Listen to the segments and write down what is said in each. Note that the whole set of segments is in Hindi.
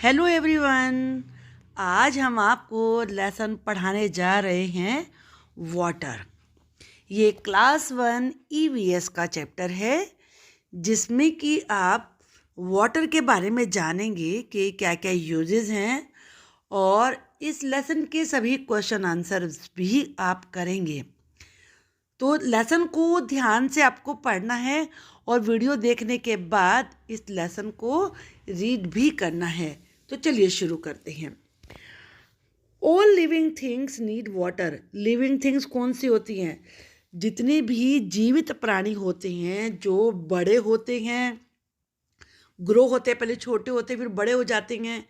Hello everyone. आज हम आपको लेसन पढ़ाने जा रहे हैं वाटर। ये क्लास 1 ईवीएस का चैप्टर है जिसमें कि आप वाटर के बारे में जानेंगे कि क्या क्या यूजेस हैं और इस लेसन के सभी क्वेश्चन आंसर्स भी आप करेंगे। तो लेसन को ध्यान से आपको पढ़ना है और वीडियो देखने के बाद इस लेसन को रीड भी करना है। तो चलिए शुरू करते हैं। All living things need water. Living things कौन सी होती हैं? जितने भी जीवित प्राणी होते हैं, जो बड़े होते हैं, ग्रो होते हैं, पहले छोटे होते हैं फिर बड़े हो जाते हैं,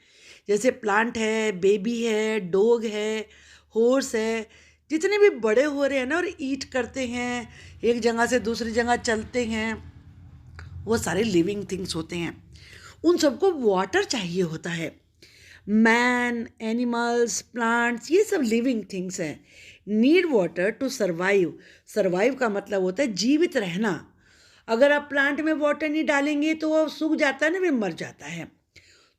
जैसे प्लांट है, बेबी है, डॉग है, हॉर्स है, जितने भी बड़े हो रहे हैं ना और ईट करते हैं, एक जगह से दूसरी जगह चलते हैं, वो सारे लिविंग थिंग्स होते हैं। उन सबको वाटर चाहिए होता है। मैन, एनिमल्स, प्लांट्स, ये सब लिविंग थिंग्स हैं। Need water to survive. Survive का मतलब होता है जीवित रहना। अगर आप प्लांट में वाटर नहीं डालेंगे तो वो सूख जाता है ना, फिर मर जाता है।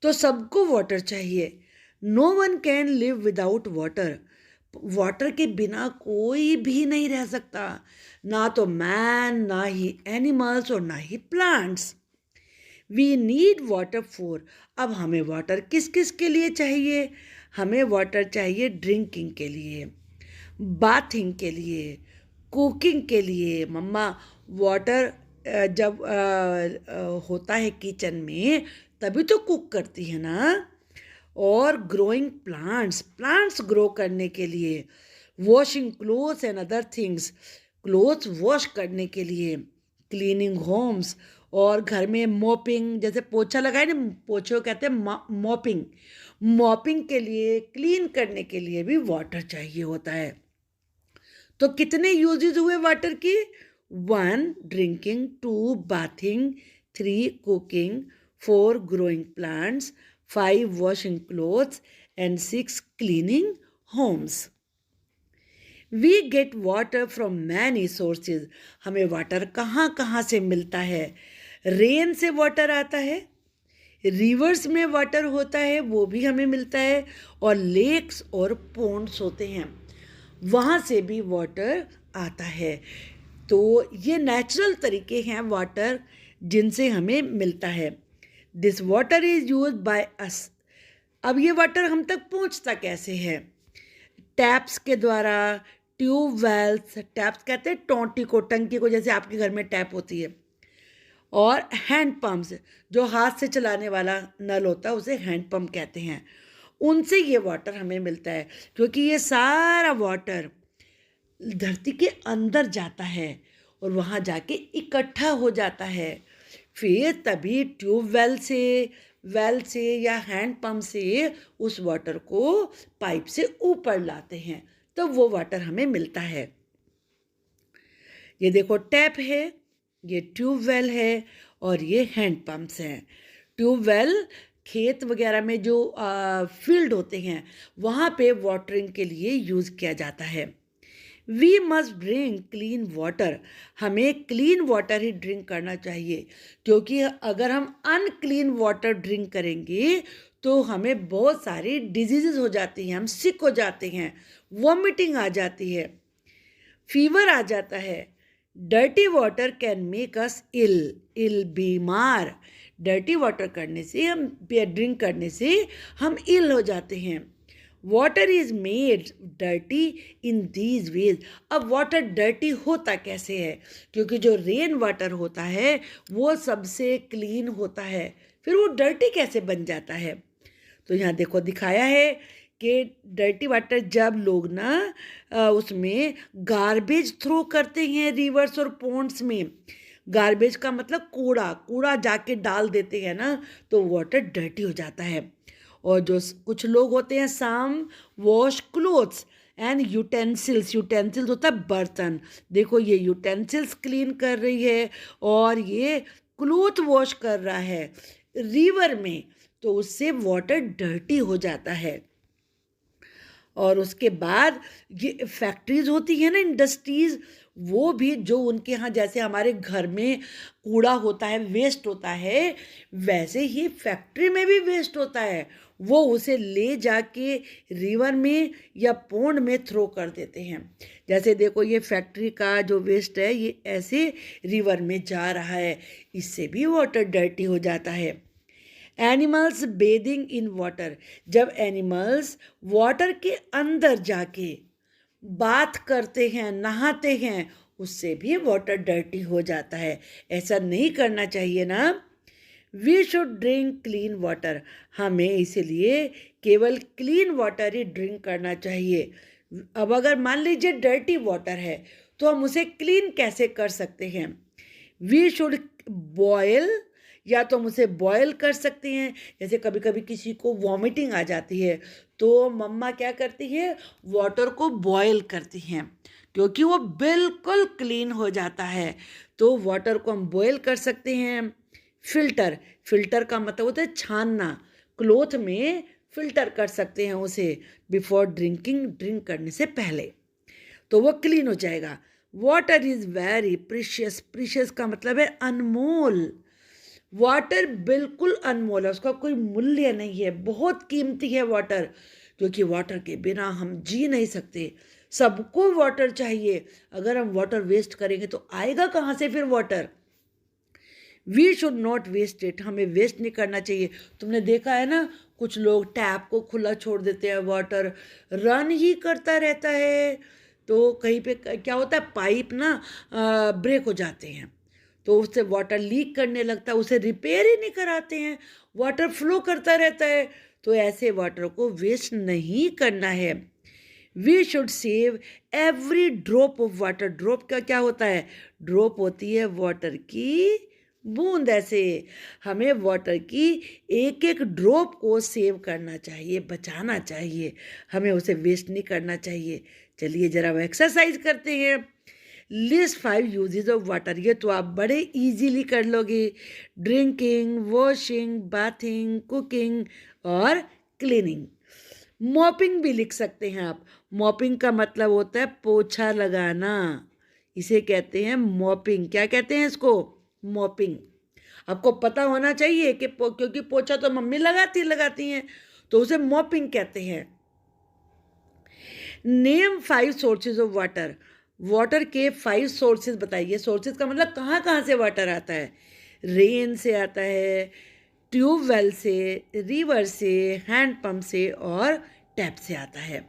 तो सबको वाटर चाहिए। No one can live without water. Water के बिना कोई भी नहीं रह सकता, ना तो मैन, ना ही एनिमल्स और ना ही plants. We need water for. अब हमें वाटर किस किस के लिए चाहिए? हमें वाटर चाहिए ड्रिंकिंग के लिए, बाथिंग के लिए, कुकिंग के लिए। मम्मा वाटर जब होता है किचन में तभी तो कुक करती है ना। और ग्रोइंग प्लांट्स, प्लांट्स ग्रो करने के लिए। Washing clothes and other things, clothes wash करने के लिए। क्लीनिंग होम्स, और घर में मॉपिंग, जैसे पोछा लगाए ना, पोछे को कहते हैं मॉपिंग। मॉपिंग के लिए, क्लीन करने के लिए भी वाटर चाहिए होता है। तो कितने यूजेस हुए वाटर की? 1 drinking, 2 bathing, 3 cooking, 4 growing plants, 5 washing clothes and 6 cleaning homes. We get water from many sources. हमें वाटर कहाँ कहाँ से मिलता है? रेन से वाटर आता है, रिवर्स में वाटर होता है, वो भी हमें मिलता है, और लेक्स और पॉन्ड्स होते हैं, वहाँ से भी वाटर आता है। तो ये नेचुरल तरीके हैं वाटर जिनसे हमें मिलता है। This water is use by us. अब ये वाटर हम तक पहुँचता कैसे है? टैप्स के द्वारा, ट्यूब वेल्स, टैप्स कहते हैं टोंटी को, टंकी को, जैसे आपके घर में टैप होती है, और हैंड पंप्स, जो हाथ से चलाने वाला नल होता है उसे हैंड पंप कहते हैं। उनसे ये वाटर हमें मिलता है, क्योंकि ये सारा वाटर धरती के अंदर जाता है और वहाँ जाके इकट्ठा हो जाता है। फिर तभी ट्यूब वेल से या हैंड पंप से उस वाटर को पाइप से ऊपर लाते हैं, तो वो वाटर हमें मिलता है। ये देखो टैप है, ये ट्यूबवेल है, और ये हैंड पंप्स हैं। ट्यूबवेल खेत वगैरह में जो फील्ड होते हैं वहाँ पे वाटरिंग के लिए यूज़ किया जाता है। We must drink clean water. हमें क्लीन वाटर ही ड्रिंक करना चाहिए, क्योंकि अगर हम अनक्लीन वाटर ड्रिंक करेंगे तो हमें बहुत सारी डिजीज़ हो जाती हैं, हम सिक हो जाते हैं, वॉमिटिंग आ जाती है, फीवर आ जाता है। Dirty water can make us ill, बीमार। डर्टी वाटर करने से, हम ड्रिंक करने से हम इल हो जाते हैं। Water is made dirty in these veg. अब वाटर डर्टी होता कैसे है? क्योंकि जो रेन वाटर होता है वो सबसे क्लीन होता है, फिर वो डर्टी कैसे बन जाता है? तो यहाँ देखो दिखाया है कि डर्टी वाटर जब लोग ना उसमें गार्बेज थ्रो करते हैं, रिवर्स और पॉन्ड्स में। गार्बेज का मतलब कूड़ा, कूड़ा जाके डाल देते हैं ना, तो वाटर डर्टी हो जाता है। और जो कुछ लोग होते हैं, साम wash clothes and utensils. Utensils होता है बर्तन। देखो ये यूटेंसिल्स क्लीन कर रही है और ये क्लोथ वॉश कर रहा है रिवर में, तो उससे वाटर डर्टी हो जाता है। और उसके बाद ये फैक्ट्रीज होती है ना, इंडस्ट्रीज, वो भी जो उनके यहाँ जैसे हमारे घर में कूड़ा होता है, वेस्ट होता है, वैसे ही फैक्ट्री में भी वेस्ट होता है। वो उसे ले जाके रिवर में या पोंड में थ्रो कर देते हैं। जैसे देखो ये फैक्ट्री का जो वेस्ट है ये ऐसे रिवर में जा रहा है, इससे भी वाटर डर्टी हो जाता है। एनिमल्स बेदिंग इन वाटर, जब एनिमल्स वाटर के अंदर जाके बात करते हैं, नहाते हैं, उससे भी वाटर डर्टी हो जाता है। ऐसा नहीं करना चाहिए ना। We should drink clean water, हमें इसीलिए केवल क्लीन वाटर ही ड्रिंक करना चाहिए। अब अगर मान लीजिए डर्टी वाटर है तो हम उसे क्लीन कैसे कर सकते हैं? वी शुड बॉयल, या तो हम उसे बॉयल कर सकते हैं। जैसे कभी कभी किसी को वॉमिटिंग आ जाती है तो मम्मा क्या करती है, वाटर को बॉयल करती हैं क्योंकि वो बिल्कुल क्लीन हो जाता है। तो वाटर को हम बॉयल कर सकते हैं। फिल्टर, फिल्टर का मतलब होता है छानना, क्लोथ में फिल्टर कर सकते हैं उसे बिफोर ड्रिंकिंग, ड्रिंक करने से पहले, तो वो क्लीन हो जाएगा। Water is very precious, precious का मतलब है अनमोल। वाटर बिल्कुल अनमोल है, उसका कोई मूल्य नहीं है, बहुत कीमती है वाटर, क्योंकि वाटर के बिना हम जी नहीं सकते। सबको वाटर चाहिए, अगर हम वाटर वेस्ट करेंगे तो आएगा कहाँ से फिर water? We should not waste it, हमें वेस्ट नहीं करना चाहिए। तुमने देखा है ना, कुछ लोग टैप को खुला छोड़ देते हैं, वाटर रन ही करता रहता है, तो कहीं पे क्या होता है, पाइप ना ब्रेक हो जाते हैं तो उससे वाटर लीक करने लगता है, उसे रिपेयर ही नहीं कराते हैं, वाटर फ्लो करता रहता है। तो ऐसे वाटर को वेस्ट नहीं करना है। We should save every drop of water, drop का क्या होता है? ड्रॉप होती है वाटर की बूंद। ऐसे हमें वाटर की एक एक ड्रॉप को सेव करना चाहिए, बचाना चाहिए, हमें उसे वेस्ट नहीं करना चाहिए। चलिए जरा वो एक्सरसाइज करते हैं। लिस्ट 5 यूजेस ऑफ वाटर, ये तो आप बड़े इजीली कर लोगे। ड्रिंकिंग, वॉशिंग, बाथिंग, कुकिंग और क्लीनिंग। मॉपिंग भी लिख सकते हैं आप। मॉपिंग का मतलब होता है पोछा लगाना, इसे कहते हैं मॉपिंग। क्या कहते हैं इसको? मॉपिंग। आपको पता होना चाहिए कि क्योंकि पोछा तो मम्मी लगाती हैं तो उसे मॉपिंग कहते हैं। Name 5 sources of water, water के 5 सोर्सेज बताइए। सोर्सेज का मतलब कहाँ कहाँ से वाटर आता है? रेन से आता है, ट्यूबवेल से, रिवर से, हैंडपम्प से और टैप से आता है।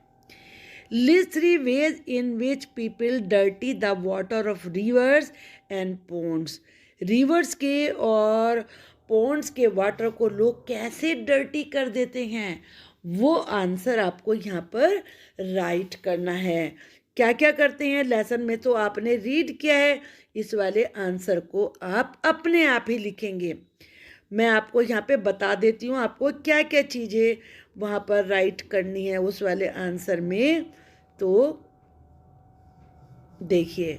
List 3 ways in which people dirty the water of rivers and ponds, rivers के और पोन्ड्स के वाटर को लोग कैसे डर्टी कर देते हैं, वो आंसर आपको यहाँ पर राइट करना है। क्या क्या करते हैं लेसन में तो आपने रीड किया है, इस वाले आंसर को आप अपने आप ही लिखेंगे। मैं आपको यहाँ पे बता देती हूँ आपको क्या क्या चीज़ें वहाँ पर राइट करनी है उस वाले आंसर में। तो देखिए,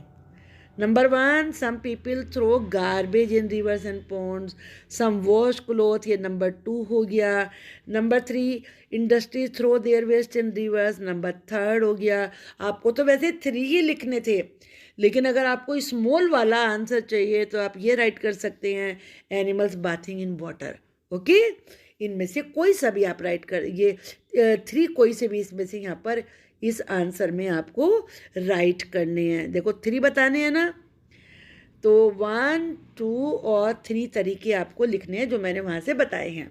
number 1, some people throw garbage in rivers and ponds, some wash cloth, ये नंबर 2 हो गया। Number 3, industries throw their waste in rivers, number 3 हो गया। आपको तो वैसे 3 ही लिखने थे, लेकिन अगर आपको स्मॉल वाला आंसर चाहिए तो आप ये राइट कर सकते हैं, animals bathing in water. Okay, इनमें से कोई सा भी आप राइट कर, ये 3 कोई से भी इसमें से यहाँ पर इस आंसर में आपको राइट करने हैं। देखो 3 बताने हैं ना, तो 1, 2 और 3 तरीके आपको लिखने हैं जो मैंने वहाँ से बताए हैं।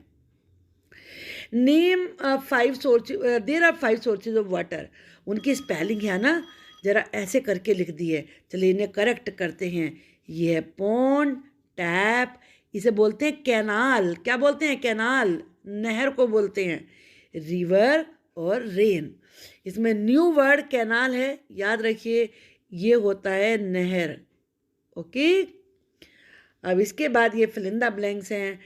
Name 5 sources, there are 5 sources of water, उनकी स्पेलिंग है ना, ज़रा ऐसे करके लिख दी है। चलिए इन्हें करेक्ट करते हैं। ये है पॉन्ड, टैप, इसे बोलते हैं कैनाल। क्या बोलते हैं? कैनाल, नहर को बोलते हैं। रिवर और रेन, इसमें न्यू वर्ड कैनाल है, याद रखिए, ये होता है नहर। ओके, अब इसके बाद ये फिलिंदा ब्लैंक्स हैं।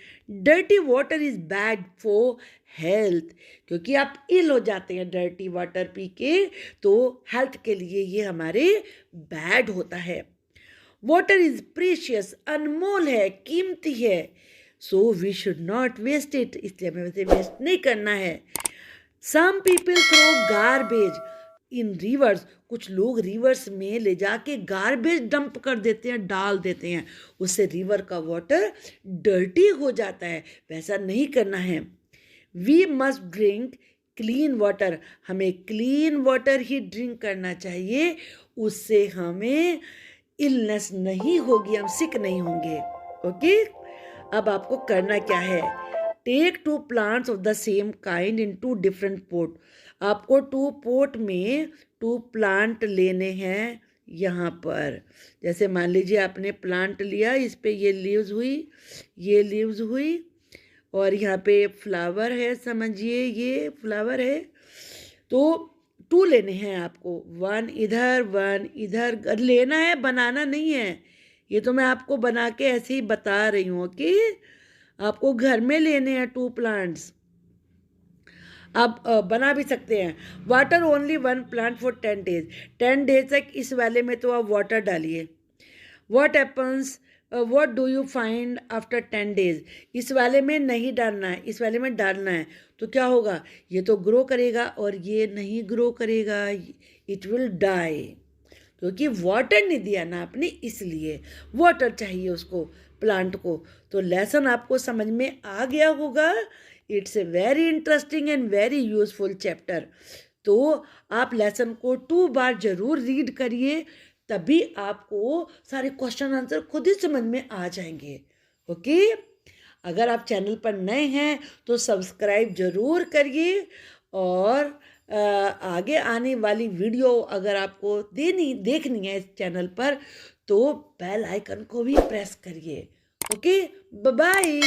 Dirty water is bad for health, क्योंकि आप इल हो जाते हैं डर्टी वाटर पी के, तो हेल्थ के लिए ये हमारे बैड होता है। वाटर इज़ प्रीशियस, अनमोल है, कीमती है, so we should not waste it, इसलिए हमें वैसे वेस्ट नहीं करना है। Some people throw garbage, in rivers, कुछ लोग रिवर्स में ले जाके गार्बेज डंप कर देते हैं, डाल देते हैं, उससे रिवर का वाटर डर्टी हो जाता है। वैसा नहीं करना है। We must drink clean water, हमें क्लीन वाटर ही ड्रिंक करना चाहिए, उससे हमें इलनेस नहीं होगी, हम सिक नहीं होंगे। ओके, अब आपको करना क्या है, take 2 plants of the same kind in 2 different pot. आपको 2 पोट में 2 प्लांट लेने हैं। यहाँ पर जैसे मान लीजिए आपने प्लांट लिया, इस पे ये लीव्स हुई, ये लीव्स हुई, और यहाँ पे फ्लावर है, समझिए ये फ्लावर है। तो 2 लेने हैं आपको, 1 इधर 1 इधर लेना है, बनाना नहीं है। ये तो मैं आपको बना के ऐसे ही बता रही हूँ कि आपको घर में लेने हैं 2 प्लांट्स। आप बना भी सकते हैं। Water only 1 plant for 10 days, 10 days तक इस वाले में तो आप वाटर डालिए। What happens, what do you find after 10 days, इस वाले में नहीं डालना है, इस वाले में डालना है। तो क्या होगा, ये तो ग्रो करेगा और ये नहीं ग्रो करेगा, इट विल डाई, क्योंकि वाटर नहीं दिया ना आपने, इसलिए वाटर चाहिए उसको, प्लांट को। तो लेसन आपको समझ में आ गया होगा। It's a very interesting and very useful chapter. तो आप लेसन को 2 बार जरूर रीड करिए, तभी आपको सारे क्वेश्चन आंसर खुद ही समझ में आ जाएंगे। ओके, अगर आप चैनल पर नए हैं तो सब्सक्राइब जरूर करिए, और आगे आने वाली वीडियो अगर आपको देखनी है इस चैनल पर, तो बेल आइकन को भी प्रेस करिए। Okay, bye bye.